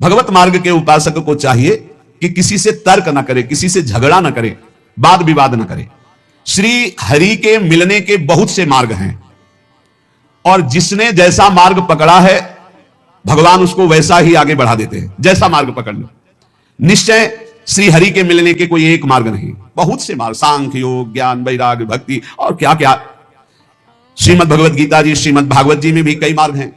भगवत मार्ग के उपासक को चाहिए कि किसी से तर्क ना करे, किसी से झगड़ा ना करे, वाद विवाद ना करे। श्री हरि के मिलने के बहुत से मार्ग हैं और जिसने जैसा मार्ग पकड़ा है भगवान उसको वैसा ही आगे बढ़ा देते हैं। जैसा मार्ग पकड़ लो, निश्चय श्री हरि के मिलने के कोई एक मार्ग नहीं, बहुत से मार्ग, सांख्य योग, ज्ञान, वैराग्य, भक्ति और क्या क्या। श्रीमद् भगवत गीता जी, श्रीमद् भागवत जी में भी कई मार्ग हैं।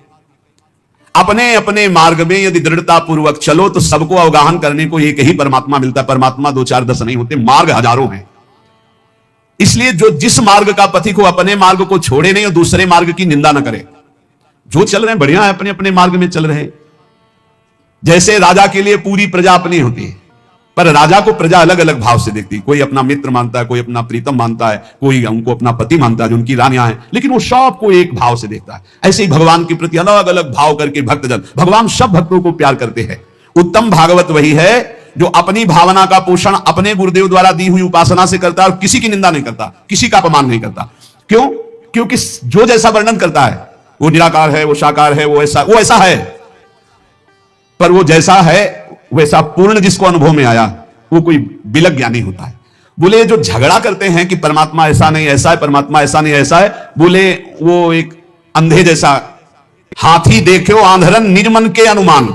अपने अपने मार्ग में यदि दृढ़ता पूर्वक चलो तो सबको अवगाहन करने को एक ही परमात्मा मिलता है। परमात्मा 2 4 10 नहीं होते, मार्ग हजारों हैं। इसलिए जो जिस मार्ग का पथिक हो अपने मार्ग को छोड़े नहीं और दूसरे मार्ग की निंदा न करे। जो चल रहे हैं बढ़िया है, अपने अपने मार्ग में चल रहे हैं। जैसे राजा के लिए पूरी प्रजा अपनी होती है, पर राजा को प्रजा अलग अलग भाव से देखती है। कोई अपना मित्र मानता है, कोई अपना प्रीतम मानता है, कोई उनको अपना पति मानता है जो उनकी रानियां हैं, लेकिन वो सबको एक भाव से देखता है। ऐसे ही भगवान के प्रति अलग अलग भाव करके भक्तजन, भगवान सब भक्तों को प्यार करते हैं। उत्तम भागवत वही है जो अपनी भावना का पोषण अपने गुरुदेव द्वारा दी हुई उपासना से करता है और किसी की निंदा नहीं करता, किसी का अपमान नहीं करता। क्यों? क्योंकि जो जैसा वर्णन करता है, वो निराकार है, वो साकार है, वो ऐसा है, पर वो जैसा है वैसा पूर्ण जिसको अनुभव में आया वो कोई बिलक ज्ञानी होता है। बोले जो झगड़ा करते हैं कि परमात्मा ऐसा नहीं ऐसा है, परमात्मा ऐसा नहीं ऐसा है, बोले वो एक अंधे जैसा। हाथी देखो आंधरन निज मन के अनुमान,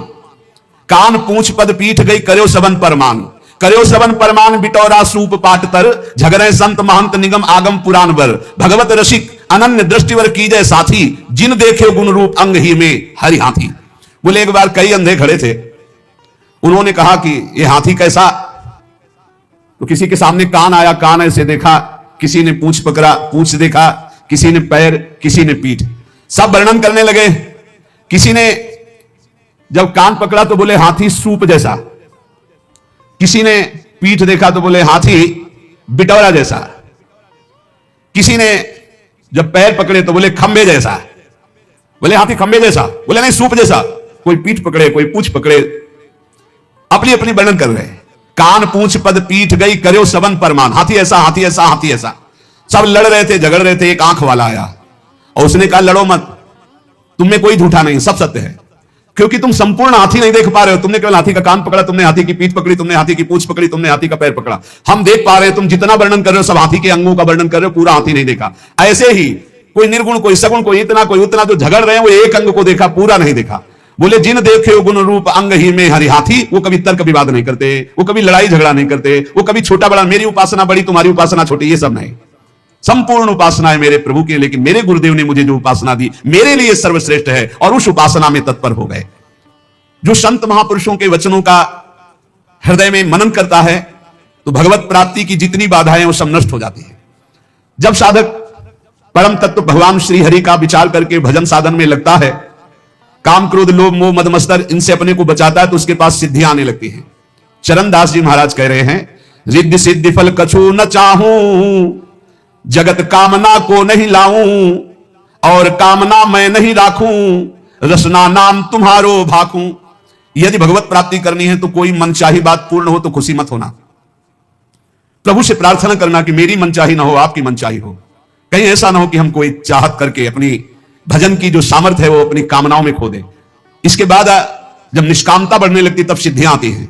कान पूंछ पद पीठ गई करो सबन परमान, करो सबन परमान बिटौरा सूप पाट तर, झगड़े संत महंत निगम आगम पुराण बर, भगवत रसिक अनन्य दृष्टिवर कीजय साथी, जिन देखे गुण रूप अंग ही में हरि हाथी। बोले एक बार कई अंधे खड़े थे, उन्होंने कहा कि ये हाथी कैसा? तो किसी के सामने कान आया, कान ऐसे देखा, किसी ने पूंछ पकड़ा, पूंछ देखा, किसी ने पैर, किसी ने पीठ, सब वर्णन करने लगे। किसी ने जब कान पकड़ा तो बोले हाथी सूप जैसा, किसी ने पीठ देखा तो बोले हाथी बिटौरा जैसा, किसी ने जब पैर पकड़े तो बोले खंबे जैसा, बोले हाथी खंबे जैसा, बोले नहीं सूप जैसा। कोई पीठ पकड़े, कोई पूंछ पकड़े, अपनी अपनी वर्णन कर रहे हैं। कान पूंछ पद पीठ गई करो सबन परमान, हाथी ऐसा, हाथी ऐसा, हाथी ऐसा। सब लड़ रहे थे, झगड़ रहे थे। एक आंख वाला आया और उसने कहा लड़ो मत, तुम में कोई झूठा नहीं, सब सत्य है, क्योंकि तुम संपूर्ण हाथी नहीं देख पा रहे हो। तुमने केवल हाथी का कान पकड़ा, तुमने हाथी की पीठ पकड़ी, तुमने हाथी की पूंछ पकड़ी, तुमने हाथी का पैर पकड़ा। हम देख पा रहे हैं, तुम जितना वर्णन कर रहे हो सब हाथी के अंगों का वर्णन कर रहे हो, पूरा हाथी नहीं देखा। ऐसे ही कोई निर्गुण, कोई सगुण, कोई इतना, कोई उतना, जो झगड़ रहे हैं वो एक अंग को देखा, पूरा नहीं देखा। बोले जिन देखे गुण रूप अंग ही में हरि हाथी, वो कभी तर्क विवाद नहीं करते, वो कभी लड़ाई झगड़ा नहीं करते, वो कभी छोटा बड़ा, मेरी उपासना बड़ी तुम्हारी उपासना छोटी, ये सब नहीं। संपूर्ण उपासना है मेरे प्रभु की, लेकिन मेरे गुरुदेव ने मुझे जो उपासना दी मेरे लिए सर्वश्रेष्ठ है, और उस उपासना में तत्पर हो गए। जो संत महापुरुषों के वचनों का हृदय में मनन करता है तो भगवत प्राप्ति की जितनी बाधाएं वो सब नष्ट हो जाती है। जब साधक परम तत्व भगवान श्री हरि का विचार करके भजन साधन में लगता है, काम क्रोध लोभ मोह मद मत्सर इनसे अपने को बचाता है, तो उसके पास सिद्धियां आने लगती हैं। चरणदास जी महाराज कह रहे हैं, रिद्धि सिद्धि फल कछु न चाहूं, जगत कामना को नहीं लाऊं, और कामना मैं नहीं राखूं, रसना नाम तुम्हारो भाखूं। यदि भगवत प्राप्ति करनी है तो कोई मनचाही बात पूर्ण हो तो खुशी मत होना। प्रभु से प्रार्थना करना कि मेरी मनचाही ना हो, आपकी मनचाही हो। कहीं ऐसा ना हो कि हम कोई चाहत करके अपनी भजन की जो सामर्थ्य है वो अपनी कामनाओं में खो दे। इसके बाद जब निष्कामता बढ़ने लगती तब सिद्धियां आती हैं।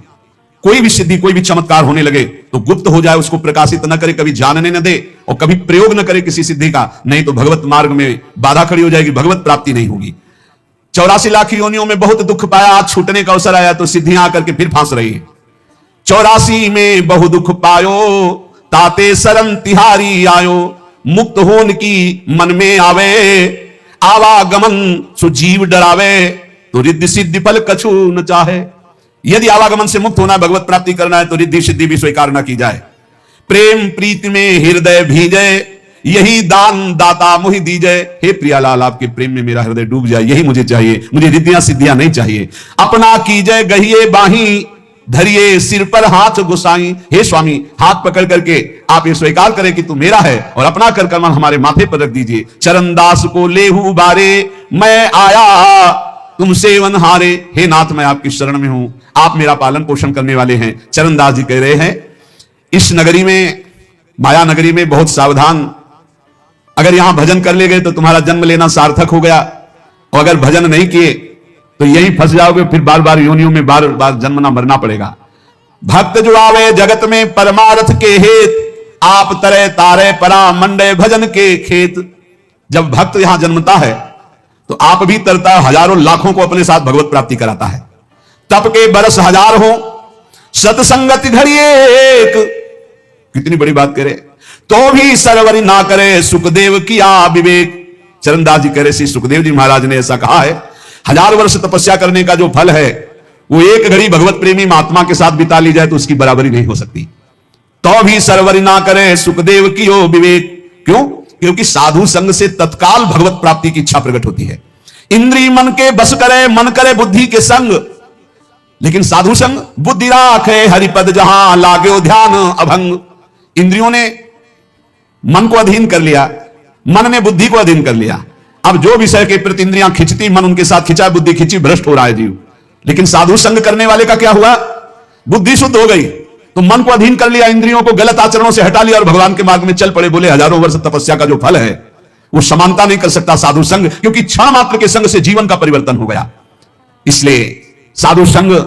कोई भी सिद्धि, कोई भी चमत्कार होने लगे तो गुप्त हो जाए, उसको प्रकाशित न करे, कभी जानने न दे और कभी प्रयोग न करे किसी सिद्धि का, नहीं तो भगवत मार्ग में बाधा खड़ी हो जाएगी, भगवत प्राप्ति नहीं होगी। 84 लाख योनियों में बहुत दुख पाया, आज छूटने का अवसर आया तो सिद्धियां आकर के फिर फांस रही है। 84 में बहु दुख पायो, ताते शरण तिहारी आयो, मुक्त होन की मन में आवे, आवागमन सुजीव डरावे, तो रिद्धि सिद्धि फल कछु न चाहे। यदि आवागमन से मुक्त होना है, भगवत प्राप्ति करना है, तो रिद्धि सिद्धि भी स्वीकार न की जाए। प्रेम प्रीति में हृदय भीजे, यही दान दाता मुहि दीजे। हे प्रियालाल, आपके प्रेम में मेरा हृदय डूब जाए, यही मुझे चाहिए, मुझे रिद्धियां सिद्धियां नहीं चाहिए। अपना कीजय गहिए बाही, धरिए सिर पर हाथ गुसाई। हे स्वामी, हाथ पकड़ करके आप ये स्वीकार करें कि तू मेरा है और अपना कर कमल हमारे माथे पर रख दीजिए। चरणदास को लेहू बारे, मैं आया तुम सेवन हारे। हे नाथ, मैं आपकी शरण में हूं, आप मेरा पालन पोषण करने वाले हैं। चरणदास जी कह रहे हैं, इस नगरी में, माया नगरी में बहुत सावधान, अगर यहां भजन कर ले गए तो तुम्हारा जन्म लेना सार्थक हो गया, और अगर भजन नहीं किए तो यहीं फंस जाओगे, फिर बार बार योनियों में बार बार जन्मना मरना पड़ेगा। भक्त जो आवे जगत में परमार्थ के हेत, आप तरे तारे परा मंडे भजन के खेत। जब भक्त यहां जन्मता है तो आप भी तरता है, हजारों लाखों को अपने साथ भगवत प्राप्ति कराता है। तप के बरस हजार हो, सतसंगति घड़ी एक। कितनी बड़ी बात करे, तो भी सरवरी ना करे सुखदेव किया विवेक। चरणदास जी कह रहे, श्री सुखदेव जी महाराज ने ऐसा कहा है, 1000 वर्ष तपस्या करने का जो फल है वो एक घड़ी भगवत प्रेमी महात्मा के साथ बिता ली जाए तो उसकी बराबरी नहीं हो सकती। तो भी सरवरी ना करे सुखदेव कियो विवेक। क्यों? क्योंकि साधु संग से तत्काल भगवत प्राप्ति की इच्छा प्रकट होती है। इंद्री मन के बस करे, मन करे बुद्धि के संग। लेकिन साधु संग बुद्धि राखे हरिपद जहां लाग्यो ध्यान अभंग। इंद्रियों ने मन को अधीन कर लिया, मन ने बुद्धि को अधीन कर लिया। अब जो विषय के प्रति इंद्रियां खिंचती, मन उनके साथ खिंचा, बुद्धि खिंची, भ्रष्ट हो रहा है जीव। लेकिन साधु संग करने वाले का क्या हुआ? बुद्धि शुद्ध हो गई, तो मन को अधीन कर लिया, इंद्रियों को गलत आचरणों से हटा लिया और भगवान के मार्ग में चल पड़े। बोले 1000 वर्ष तपस्या का जो फल है वो समानता नहीं कर सकता साधु संग, क्योंकि क्षण मात्र के संग से जीवन का परिवर्तन हो गया। इसलिए साधु संग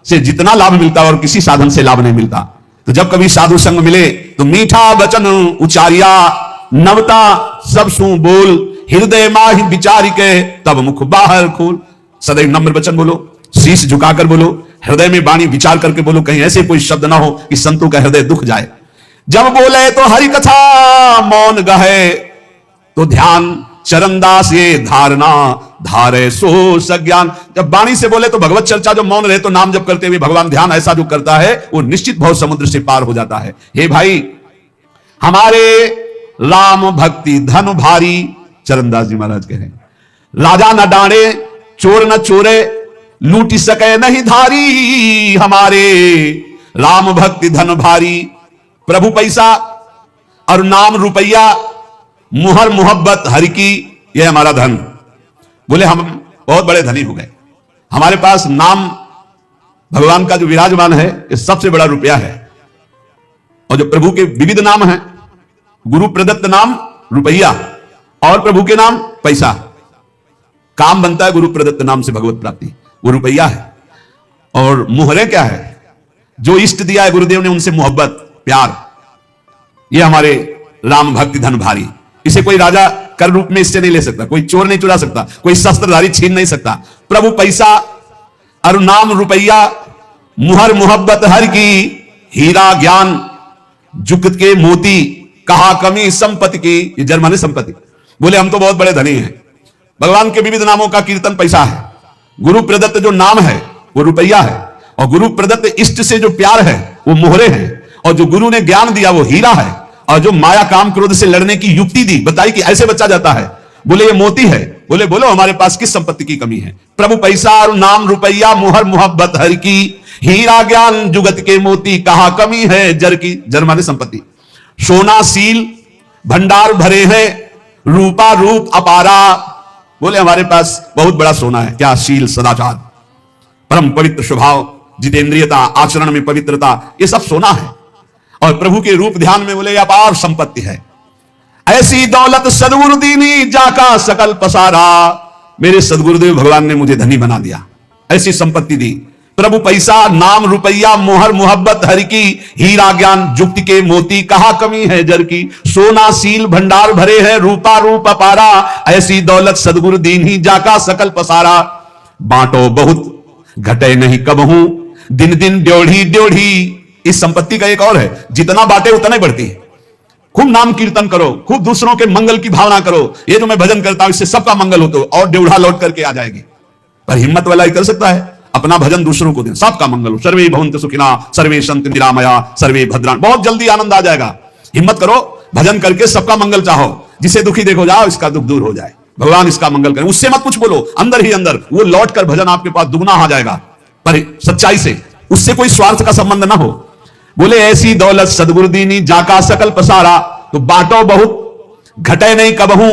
से जितना लाभ मिलता और किसी साधन से लाभ नहीं मिलता। तो जब कभी साधु संग मिले तो मीठा वचन उचारिया, नवता सब सु बोल, हृदय माहि विचारी के तब मुख बाहर खोल। सदैव नम्र वचन बोलो, शीश झुकाकर बोलो, हृदय में वाणी विचार करके बोलो, कहीं ऐसे कोई शब्द ना हो कि संतों का हृदय दुख जाए। जब बोले तो हरि कथा मौन गहे, तो ध्यान चरणदास ये धारणा धारे सो सज्ञान। जब वाणी से बोले तो भगवत चर्चा, जो मौन रहे तो नाम जप करते हुए भगवान ध्यान ऐसा जो करता है वो निश्चित भव समुद्र से पार हो जाता है। हे भाई, हमारे राम भक्ति धन भारी। चरणदास जी महाराज कह रहे हैं, राजा न डांडे चोर न चोरे, लूट सके नहीं धारी। हमारे राम भक्ति धन भारी। प्रभु पैसा और नाम रुपया, मुहर मोहब्बत हरि की, यह हमारा धन। बोले हम बहुत बड़े धनी हो गए, हमारे पास नाम भगवान का जो विराजमान है ये सबसे बड़ा रुपया है। और जो प्रभु के विविध नाम हैं, गुरु प्रदत्त नाम रुपया और प्रभु के नाम पैसा। काम बनता है गुरु प्रदत्त नाम से भगवत प्राप्ति, वो रुपया है। और मुहरें क्या है? जो इष्ट दिया है गुरुदेव ने उनसे मोहब्बत प्यार। ये हमारे राम भक्ति धन भारी। इसे कोई राजा कर रूप में इससे नहीं ले सकता, कोई चोर नहीं चुरा सकता, कोई शस्त्रधारी छीन नहीं सकता। प्रभु पैसा और नाम रुपया, मुहर मोहब्बत हर की, हीरा ज्ञान जुगत के मोती, कहा कमी संपत्ति की। ये जर्मनी संपत्ति। बोले हम तो बहुत बड़े धनी हैं। भगवान के विविध नामों का कीर्तन पैसा है, गुरु प्रदत्त जो नाम है वो रुपया है, और गुरु प्रदत्त इष्ट से जो प्यार है वो मोहरे हैं, और जो गुरु ने ज्ञान दिया वो हीरा है, और जो माया काम क्रोध से लड़ने की युक्ति दी, बताई कि ऐसे बचा जाता है, बोले ये मोती है। बोले बोलो हमारे पास किस संपत्ति की कमी है? प्रभु पैसा और नाम रुपया, मुहर मोहब्बत हर की, हीरा ज्ञान जुगत के मोती, कहा कमी है जर की। जर माने संपत्ति। सोना सील भंडार भरे हैं, रूपा रूप अपारा। बोले हमारे पास बहुत बड़ा सोना है। क्या? शील, सदाचार, परम पवित्र स्वभाव, जितेंद्रियता, आचरण में पवित्रता, ये सब सोना है। और प्रभु के रूप ध्यान में बोले अपार संपत्ति है। ऐसी दौलत सदगुरु दीनी, जाका सकल पसारा। मेरे सदगुरुदेव भगवान ने मुझे धनी बना दिया, ऐसी संपत्ति दी। प्रभु पैसा, नाम रुपया, मोहर मोहब्बत हरि की, हीरा ज्ञान जुक्ति के मोती, कहा कमी है जर की। सोना सील भंडार भरे हैं, रूपा रूप अपारा। ऐसी दौलत सदगुरु दीनी, जाका सकल पसारा। बांटो बहुत घटे नहीं कबहू, दिन दिन ड्योढ़ी ड्योढ़ी। इस संपत्ति का एक और है, जितना बांटे उतना ही बढ़ती है। खूब नाम कीर्तन करो, खूब दूसरों के मंगल की भावना करो। ये जो मैं भजन करता हूं इससे सबका मंगल हो, तो और ड्योढ़ा लौट करके आ जाएगी। पर हिम्मत वाला ही कर सकता है, अपना भजन दूसरों को दे, सबका मंगल हो। सर्वे भवन्तु सुखिना, सर्वे सन्तु निरामया, सर्वे भद्राणि। बहुत जल्दी आनंद आ जाएगा। हिम्मत करो, भजन करके सबका मंगल चाहो। जिसे दुखी देखो जाओ, इसका दुख दूर हो जाए, भगवान इसका मंगल करें। उससे मत कुछ बोलो, अंदर ही अंदर वो लौट कर भजन आपके पास दुगना आ जाएगा, पर सच्चाई से, उससे कोई स्वार्थ का संबंध ना हो। बोले ऐसी दौलत सदगुरु दीनी, जाका सकल पसारा। तो बांटो बहुत घटे नहीं कबहू,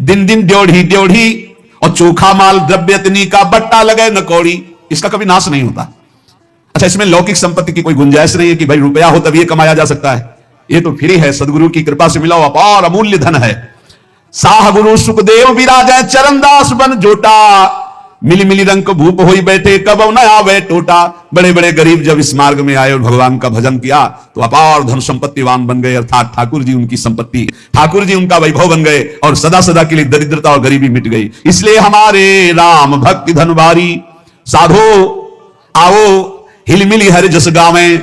दिन दिन ड्योढ़ी ड्योढ़ी। और चोखा माल द्रव्यतनी का बट्टा लगे न कौड़ी। इसका कभी नाश नहीं होता। अच्छा, इसमें लौकिक संपत्ति की कोई गुंजाइश नहीं है कि भाई रुपया हो तब ये कमाया जा सकता है। ये तो फ्री है, सदगुरु की कृपा से मिला हुआ अपार अमूल्य धन है। साह गुरु सुखदेव विराजय, चरणदास बन जोटा। मिली मिली रंग भूप होई बैठे, कब न आवे टोटा। बड़े बड़े गरीब जब इस मार्ग में आए और भगवान का भजन किया तो अपार धन संपत्तिवान बन गए, अर्थात ठाकुर जी उनकी संपत्ति, ठाकुर जी उनका वैभव बन गए और सदा सदा के लिए दरिद्रता और गरीबी मिट गई। इसलिए हमारे राम भक्ति धनवारी, साधो आओ हिलमिली हर जस गावें,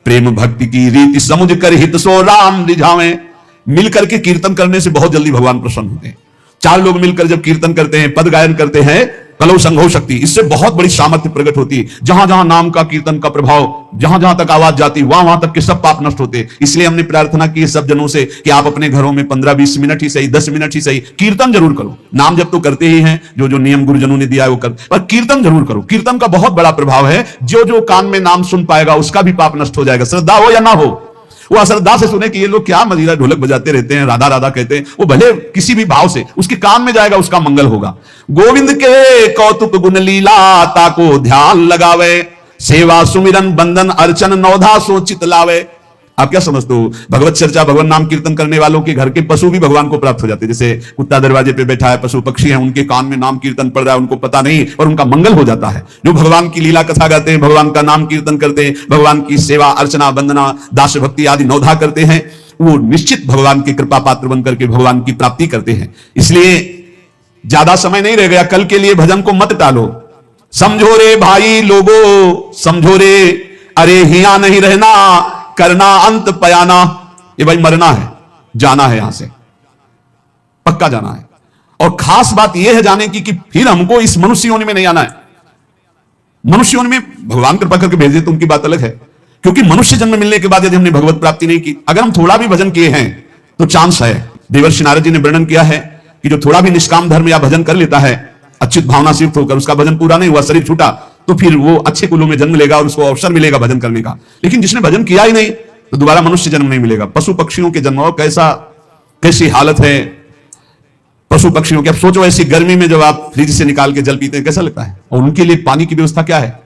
प्रेम भक्ति की रीति समुझ कर हित सो राम रिझावें। मिलकर के कीर्तन करने से बहुत जल्दी भगवान प्रसन्न होते हैं। चार लोग मिलकर जब कीर्तन करते हैं, पद गायन करते हैं, कलौ संघो शक्ति, इससे बहुत बड़ी सामर्थ्य प्रकट होती है। जहां जहां नाम का कीर्तन का प्रभाव, जहां जहां तक आवाज जाती, वहां वहां तक के सब पाप नष्ट होते। इसलिए हमने प्रार्थना की सब जनों से कि आप अपने घरों में 15-20 मिनट ही सही, 10 मिनट ही सही, कीर्तन जरूर करो। नाम जब तो करते ही हैं, जो जो नियम गुरुजनों ने दिया है वो कर, पर कीर्तन जरूर करो। कीर्तन का बहुत बड़ा प्रभाव है। जो जो कान में नाम सुन पाएगा उसका भी पाप नष्ट हो जाएगा, श्रद्धा हो या ना हो। वो अश्रद्धा से सुने कि ये लोग क्या मजीरा ढोलक बजाते रहते हैं, राधा राधा कहते हैं, वो भले किसी भी भाव से उसके कान में जाएगा, उसका मंगल होगा। गोविंद के कौतुक गुण लीला ताको ध्यान लगावे, सेवा सुमिरन बंदन अर्चन नौधा सो चित लावे। आप क्या समझते हो? भगवत चर्चा, भगवान नाम कीर्तन करने वालों के घर के पशु भी भगवान को प्राप्त हो जाते हैं। जैसे कुत्ता दरवाजे पे बैठा है, पशु पक्षी हैं, उनके कान में नाम कीर्तन पड़ रहा है, उनको पता नहीं, और उनका मंगल हो जाता है। जो भगवान की लीला कथा गाते हैं, भगवान का नाम कीर्तन करते हैं, भगवान की सेवा अर्चना वंदना दास भक्ति आदि नौधा करते हैं, वो निश्चित भगवान के कृपा पात्र बनकर के भगवान की प्राप्ति करते हैं। इसलिए ज्यादा समय नहीं रह गया, कल के लिए भजन को मत टालो। समझो रे भाई लोगो, समझो रे, अरे हिया नहीं रहना, करना अंत पयाना। ये भाई मरना है, जाना है, यहां से पक्का जाना है। और खास बात यह है जाने की कि फिर हमको इस मनुष्य योनि में नहीं आना है। मनुष्य योनि में भगवान कृपा करके भेज दे तो उनकी बात अलग है, क्योंकि मनुष्य जन्म मिलने के बाद यदि हमने भगवत प्राप्ति नहीं की, अगर हम थोड़ा भी भजन किए हैं तो चांस है। देवर्षि नारद जी ने वर्णन किया है कि जो थोड़ा भी निष्काम धर्म या भजन कर लेता है, अच्छी भावना से युक्त होकर, उसका भजन पूरा नहीं हुआ, शरीर छूटा, तो फिर वो अच्छे कुलों में जन्म लेगा और उसको अवसर मिलेगा भजन करने का। लेकिन जिसने भजन किया ही नहीं तो दोबारा मनुष्य जन्म नहीं मिलेगा। पशु पक्षियों के जन्म, कैसी हालत है पशु पक्षियों की। अब सोचो ऐसी गर्मी में जब आप फ्रिज से निकाल के जल पीते हैं, कैसा लगता है? और उनके लिए पानी की व्यवस्था क्या है?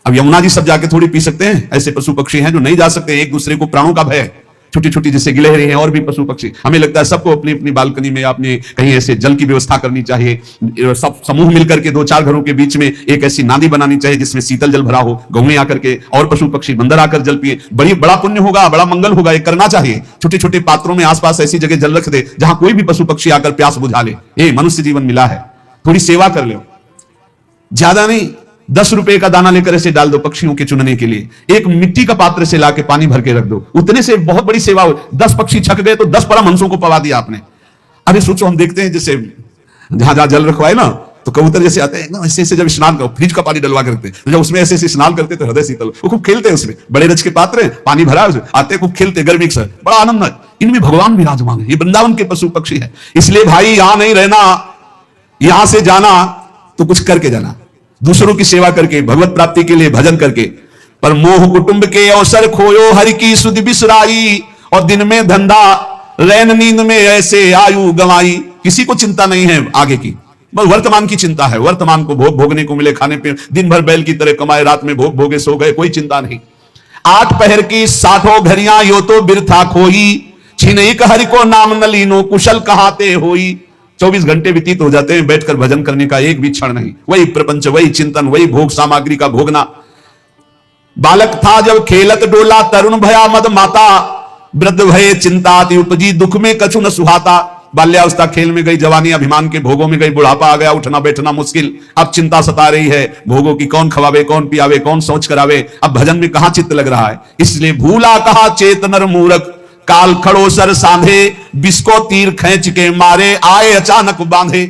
अब यमुना जी सब जाके थोड़ी पी सकते हैं? ऐसे पशु पक्षी हैं जो नहीं जा सकते। एक दूसरे को प्राणों का भय है, छोटी छोटी जैसे गिलहरी हैं और भी पशु पक्षी। हमें लगता है सबको अपनी अपनी बालकनी में अपने कहीं ऐसे जल की व्यवस्था करनी चाहिए। सब समूह मिलकर के 2-4 घरों के बीच में एक ऐसी नाली बनानी चाहिए जिसमें शीतल जल भरा हो, गौएं आकर के और पशु पक्षी बंदर आकर जल पिए। बड़ा पुण्य होगा, बड़ा मंगल होगा। ये करना चाहिए। छोटे छोटे पात्रों में आसपास ऐसी जगह जल रख दे जहां कोई भी पशु पक्षी आकर प्यास बुझा ले। ये मनुष्य जीवन मिला है, थोड़ी सेवा कर लो। ज्यादा नहीं, 10 रुपए का दाना लेकर ऐसे डाल दो पक्षियों के चुनने के लिए। एक मिट्टी का पात्र से लाके पानी भर के रख दो, उतने से बहुत बड़ी सेवा हो। 10 पक्षी छक गए तो 10 परमहंसों को पवा दिया आपने। अरे सोचो, हम देखते हैं जैसे जहां जहां जल रखवाए ना, तो कबूतर जैसे आते हैं ना, ऐसे ऐसे जब स्नान करो, फ्रिज का पानी डलवा करते हैं, जब उसमें ऐसे ऐसे स्नान करते तो हृदय शीतल। वो खूब खेलते हैं उसमें, बड़े रज के पात्र है, पानी भरा है उसमें, आते खूब खेलते, गर्मी से बड़ा आनंद है। इनमें भगवान विराजमान है, ये वृंदावन के पशु पक्षी है। इसलिए भाई यहां नहीं रहना, यहां से जाना तो कुछ करके जाना, दूसरों की सेवा करके, भगवत प्राप्ति के लिए भजन करके। पर मोह कुटुंब के अवसर खोयो, हरि की सुध बिसराई, और दिन में धंधा रैन नींद में ऐसे आयु गंवाई। किसी को चिंता नहीं है आगे की, बस वर्तमान की चिंता है। वर्तमान को भोग भोगने को मिले, खाने पे दिन भर बैल की तरह कमाए, रात में भोग भोगे सो गए, कोई चिंता नहीं। 8 पहर की 60 घड़ियां यो तो बिरथा खोई, छिनई हरि को नाम न लीनो, कुशल कहाते होई। 24 घंटे व्यतीत हो जाते हैं बैठकर भजन करने का एक भी क्षण नहीं। वही प्रपंच, वही चिंतन, वही भोग सामग्री का भोगना। बालक था जब खेलत डोला, तरुण भया मद माता, वृद्ध भये चिंता अति उपजी, दुख में कछु न सुहाता। बाल्यावस्था खेल में गई, जवानी अभिमान के भोगों में गई, बुढ़ापा आ गया, उठना बैठना मुश्किल। अब चिंता सता रही है भोगों की, कौन खवावे, कौन पियावे, कौन सोच करावे। अब भजन में कहां चित्त लग रहा है। इसलिए भूला कहा चेतनर मूरख, काल खड़ो सर सांधे, बिस्को तीर खींच के मारे, आए अचानक बांधे।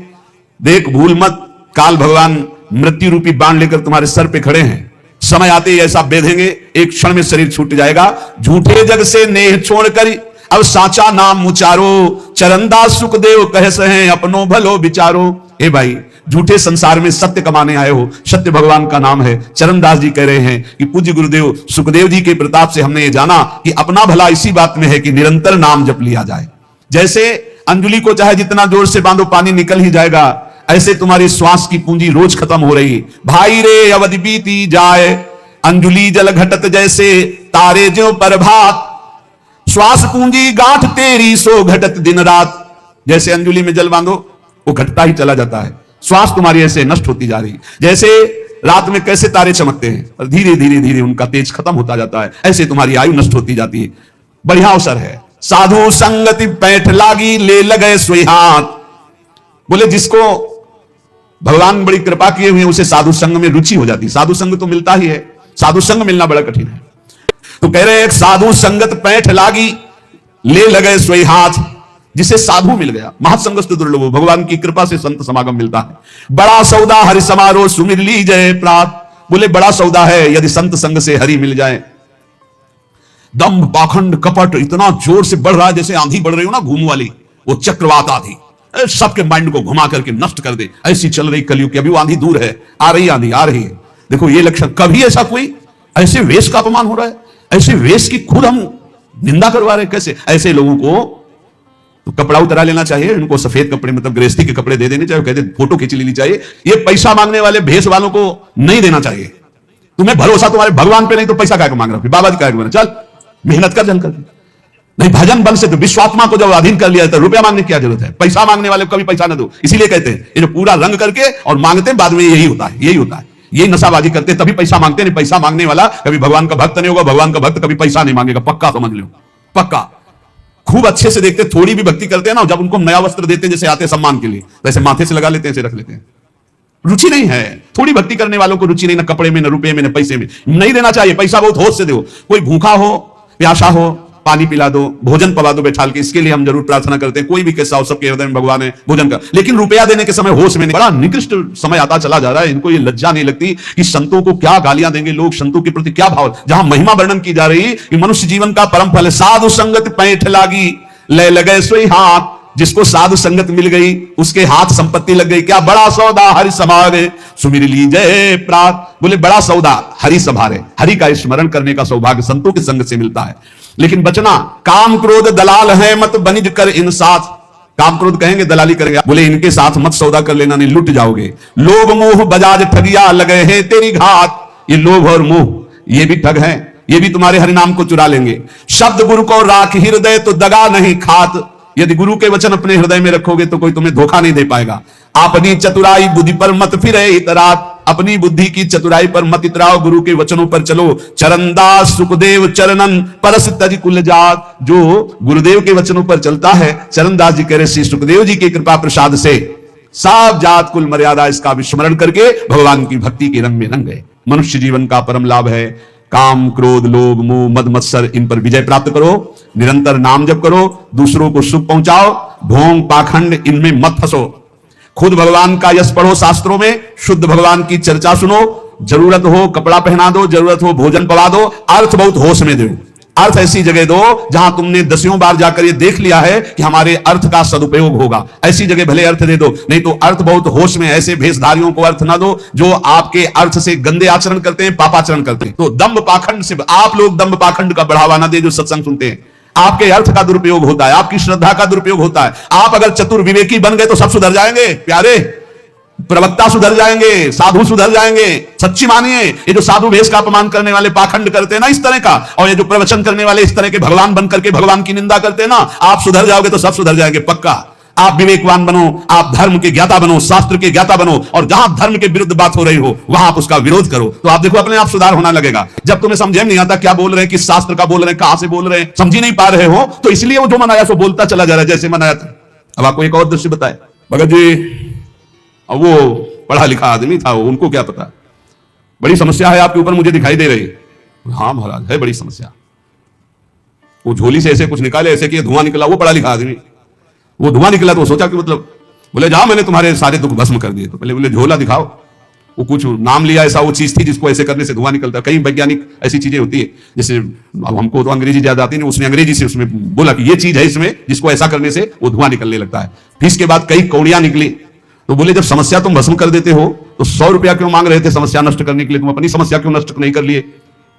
देख भूल मत, काल भगवान मृत्यु रूपी बाण लेकर तुम्हारे सर पे खड़े हैं। समय आते ही ऐसा बेधेंगे, एक क्षण में शरीर छूट जाएगा। झूठे जग से नेह छोड़कर अब साचा नाम उचारो, चरणदास सुखदेव कह सहे अपनो भलो विचारो। ए भाई, झूठे संसार में सत्य कमाने आए हो, सत्य भगवान का नाम है। चरणदास जी कह रहे हैं कि पूज्य गुरुदेव सुखदेव जी के प्रताप से हमने ये जाना कि अपना भला इसी बात में है कि निरंतर नाम जप लिया जाए। जैसे अंजुली को चाहे जितना जोर से बांधो पानी निकल ही जाएगा, ऐसे तुम्हारी श्वास की पूंजी रोज खत्म हो रही। भाई रे अवधि बीती जाए, अंजुली जल घटत जैसे, तारे ज्यों प्रभात। श्वास पूंजी गांठ तेरी सो घटत दिन रात। जैसे अंजुली में जल बांधो वो घटता ही चला जाता है, श्वास तुम्हारी ऐसे नष्ट होती जा रही, जैसे रात में कैसे तारे चमकते हैं और धीरे धीरे धीरे उनका तेज खत्म होता जाता है, ऐसे तुम्हारी आयु नष्ट होती जाती है। बढ़िया अवसर है। साधु संगति पैठ लागी, ले लगे सोई हाथ। बोले जिसको भगवान बड़ी कृपा किए हुए उसे साधु संग में रुचि हो जाती। साधु संग तो मिलता ही है, साधु संग मिलना बड़ा कठिन है। तो कह रहे एक साधु संगत पैठ लागी, ले लगे सोई हाथ। जिसे साधु मिल गया, महासंगस्त दुर्लभ, भगवान की कृपा से संत समागम मिलता है। बड़ा सौदा हरि समारोह, सुमिर लीजय प्रात। बोले बड़ा सौदा है यदि संत संग से हरि मिल जाए। दंभ पाखंड कपट इतना जोर से बढ़ रहा है जैसे आंधी बढ़ रही हो ना, घूम वाली, वो चक्रवात आंधी सबके माइंड को घुमा करके नष्ट कर दे, ऐसी चल रही कलयुग की। अभी वो आंधी दूर है, आ रही आंधी आ रही है। देखो ये लक्षण, कभी ऐसा कोई ऐसे वेश का अपमान हो रहा है, ऐसे वेश की खुद हम निंदा करवा रहे हैं। कैसे ऐसे लोगों को तो कपड़ा उतरा लेना चाहिए, इनको सफेद कपड़े मतलब गृहस्थी के कपड़े दे देने चाहिए, कहते फोटो खींच लेनी चाहिए। ये पैसा मांगने वाले भेष वालों को नहीं देना चाहिए। तुम्हें भरोसा तुम्हारे भगवान पे नहीं तो पैसा क्या मांग रहा है, बाबा जी क्या मांग रहा, चल मेहनत कर जल कर। नहीं भजन बल से तो विश्वात्मा को जब अधीन कर लिया तो रुपया मांगने की क्या जरूरत है। पैसा मांगने वाले को कभी पैसा न दो। इसीलिए कहते हैं ये जो पूरा रंग करके और मांगते हैं बाद में, यही होता है, यही होता है। यही नशाबाजी करते तभी पैसा मांगते नहीं। पैसा मांगने वाला कभी भगवान का भक्त नहीं होगा, भगवान का भक्त कभी पैसा नहीं मांगेगा, पक्का समझ लो, पक्का। खूब अच्छे से देखते, थोड़ी भी भक्ति करते हैं ना, जब उनको नया वस्त्र देते हैं जैसे आते सम्मान के लिए, वैसे माथे से लगा लेते हैं, ऐसे रख लेते हैं। रुचि नहीं है, थोड़ी भक्ति करने वालों को रुचि नहीं, ना कपड़े में, ना रुपए में, ना पैसे में। नहीं देना चाहिए पैसा, बहुत होश से दो। कोई भूखा हो, प्यासा हो, पानी पिला दो, भोजन पवा दो बैठाल के, इसके लिए हम जरूर प्रार्थना करते हैं। कोई भी कैसा हो, सबके हृदय में भगवान है, भोजन का। लेकिन रुपया देने के समय होश में नहीं। बड़ा निकृष्ट समय आता चला जा रहा है। इनको ये लज्जा नहीं लगती कि संतों को क्या गालियां देंगे लोग, संतों के प्रति क्या भाव। जहां महिमा वर्णन की जा रही कि मनुष्य जीवन का परम फल है। साधु संगत पैठ लागी, ले लगे सोई हाथ। जिसको साधु संगत मिल गई उसके हाथ संपत्ति लग गई। क्या बड़ा सौदा हरि समारे, सुमिर लीजय प्रात। बोले बड़ा सौदा हरि संभारे, हरि का स्मरण करने का सौभाग्य संतों के संग से मिलता है। लेकिन बचना, काम क्रोध दलाल है मत बनिज कर इन साथ। काम क्रोध कहेंगे दलाली करेंगे, बोले इनके साथ मत सौदा कर लेना, नहीं लुट जाओगे। लोभ मोह बजाज ठगिया लगे हैं तेरी घात। ये लोभ और मोह ये भी ठग हैं, ये भी तुम्हारे हरिनाम को चुरा लेंगे। शब्द गुरु को राख हृदय तो दगा नहीं खात। यदि गुरु के वचन अपने हृदय में रखोगे तो कोई तुम्हें धोखा नहीं दे पाएगा। अपनी चतुराई बुद्धि पर मत फिरे इतरात। अपनी बुद्धि की चतुराई पर मत इतराओ, गुरु के वचनों पर चलो। चरणदास सुखदेव चरणन परस तज कुल जात। जो गुरुदेव के वचनों पर चलता है, चरणदास जी कह रहे श्री सुखदेव जी की कृपा प्रसाद से सब जात कुल मर्यादा इसका विस्मरण करके भगवान की भक्ति के रंग में रंग गए। मनुष्य जीवन का परम लाभ है काम क्रोध लोभ मोह मद मत्सर, इन पर विजय प्राप्त करो। निरंतर नाम जप करो, दूसरों को सुख पहुंचाओ। ढोंग पाखंड इनमें मत फंसो। खुद भगवान का यश पढ़ो, शास्त्रों में शुद्ध भगवान की चर्चा सुनो। जरूरत हो कपड़ा पहना दो, जरूरत हो भोजन पवा दो। अर्थ बहुत होश में दो। अर्थ ऐसी जगह दो जहां तुमने दसियों बार जाकर ये देख लिया है कि हमारे अर्थ का सदुपयोग होगा, ऐसी जगह भले अर्थ दे दो। नहीं तो अर्थ बहुत होश में, ऐसे भेषधारियों को अर्थ ना दो जो आपके अर्थ से गंदे आचरण करते हैं, पापाचरण करते हैं। तो दंभ पाखंड से आप लोग दंभ पाखंड का बढ़ावा ना दे जो सत्संग सुनते हैं। आपके अर्थ का दुरुपयोग होता है, आपकी श्रद्धा का दुरुपयोग होता है। आप अगर चतुर विवेकी बन गए तो सब सुधर जाएंगे प्यारे। प्रवक्ता सुधर जाएंगे, साधु सुधर जाएंगे। सच्ची मानिए, ये जो साधु वेश का अपमान करने वाले पाखंड करते हैं ना इस तरह का, और ये जो प्रवचन करने वाले इस तरह के भगवान बन करके भगवान की निंदा करते हैं ना, आप सुधर जाओगे तो सब सुधर जाएंगे पक्का। आप विवेकवान बनो, आप धर्म के ज्ञाता बनो, शास्त्र के ज्ञाता बनो, और जहां धर्म के विरुद्ध बात हो रही हो वहां आप उसका विरोध करो, तो आप देखो अपने आप सुधार होना लगेगा। जब तुम्हें समझ में नहीं आता क्या बोल रहे हैं, किस शास्त्र का बोल रहे हैं, कहां से बोल रहे हैं, समझ ही नहीं पा रहे हो, तो इसलिए वो जो मनाया सो बोलता चला जा रहा है जैसे मनाया था। अब आपको एक और दृश्य बताए, भगत जी अब वो पढ़ा लिखा आदमी था, उनको क्या पता, बड़ी समस्या है आपके ऊपर मुझे दिखाई दे रही। हाँ महाराज है बड़ी समस्या। वो झोली से ऐसे कुछ निकाले, ऐसे कि धुआं निकला, वो पढ़ा लिखा आदमी, वो धुआं निकला तो सोचा कि मतलब, बोले जाओ मैंने तुम्हारे सारे दुख भस्म कर दिए। तो पहले बोले झोला दिखाओ, वो कुछ नाम लिया ऐसा वो चीज थी जिसको ऐसे करने से धुआं निकलता है। कई वैज्ञानिक ऐसी चीजें होती है, जैसे अब हमको तो अंग्रेजी ज्यादा आती नहीं, उसने अंग्रेजी से उसमें बोला कि ये चीज है इसमें जिसको ऐसा करने से वो धुआं निकलने लगता है। फिर इसके बाद कई कौड़ियां निकली, तो बोले जब समस्या तुम भस्म कर देते हो तो 100 रुपया क्यों मांग रहे थे समस्या नष्ट करने के लिए, तुम अपनी समस्या क्यों नष्ट नहीं कर लिए।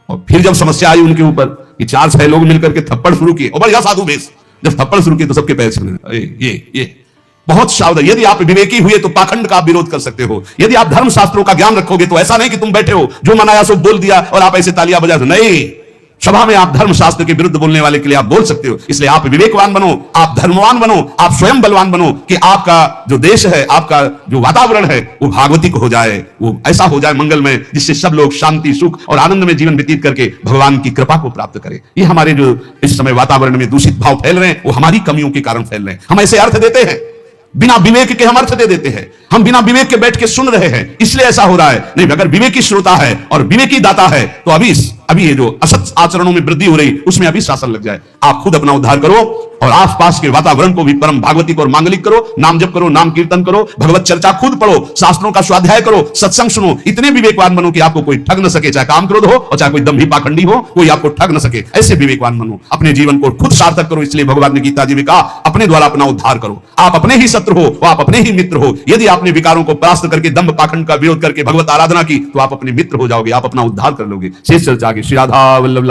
और फिर जब समस्या आई उनके ऊपर कि 4-6 लोग मिलकर के थप्पड़ शुरू किए, और बढ़िया साधु वेश, जब थप्पड़ शुरू किए तो सबके पैर छिलने। ये बहुत सावधान। यदि आप विवेकी हुए तो पाखंड का आप विरोध कर सकते हो। यदि आप धर्म शास्त्रों का ज्ञान रखोगे तो ऐसा नहीं कि तुम बैठे हो जो मनाया सो बोल दिया और आप ऐसे तालियां बजा दो, नहीं, सभा में आप धर्मशास्त्र के विरुद्ध बोलने वाले के लिए आप बोल सकते हो, इसलिए आप विवेकवान बनो, आप धर्मवान बनो, आप स्वयं बलवान बनो कि आपका जो देश है, आपका जो वातावरण है वो भागवतिक हो जाए, वो ऐसा हो जाए मंगलमय, जिससे सब लोग शांति, सुख और आनंद में जीवन व्यतीत करके भगवान की कृपा को प्राप्त करें। ये हमारे जो इस समय वातावरण में दूषित भाव फैल रहे हैं वो हमारी कमियों के कारण फैल रहे हैं। हम ऐसे अर्थ देते हैं, बिना विवेक के हम अर्थ दे देते हैं, हम बिना विवेक के बैठ के सुन रहे हैं, इसलिए ऐसा हो रहा है। नहीं, अगर विवेकी श्रोता है और विवेकी दाता है तो अभी ये जो असत आचरणों में वृद्धि हो रही उसमें अभी शासन लग जाए। आप खुद अपना उद्धार करो और आसपास के वातावरण को भी परम भागवतिक और मांगलिक करो, नाम जप करो, नाम कीर्तन करो, भगवत चर्चा खुद पढ़ो, शास्त्रों का स्वाध्याय करो, सत्संग सुनो, इतने विवेकवान बनो कि आपको कोई ठग न सके, चाहे काम क्रोध हो और चाहे कोई दंभी पाखंडी हो, कोई आपको ठग न सके। ऐसे विवेकवान बनो, अपने जीवन को खुद सार्थक करो। इसलिए भगवान ने गीता जी में कहा, अपने द्वारा अपना उद्धार करो। आप अपने ही शत्रु हो, आप अपने ही मित्र हो। यदि आपने विकारों को परास्त करके दंभ पाखंड का विरोध करके भगवत आराधना की तो आप अपने मित्र हो जाओगे, आप अपना उद्धार कर लोगे। शेष चर्चा की श्री राधा वल्लभ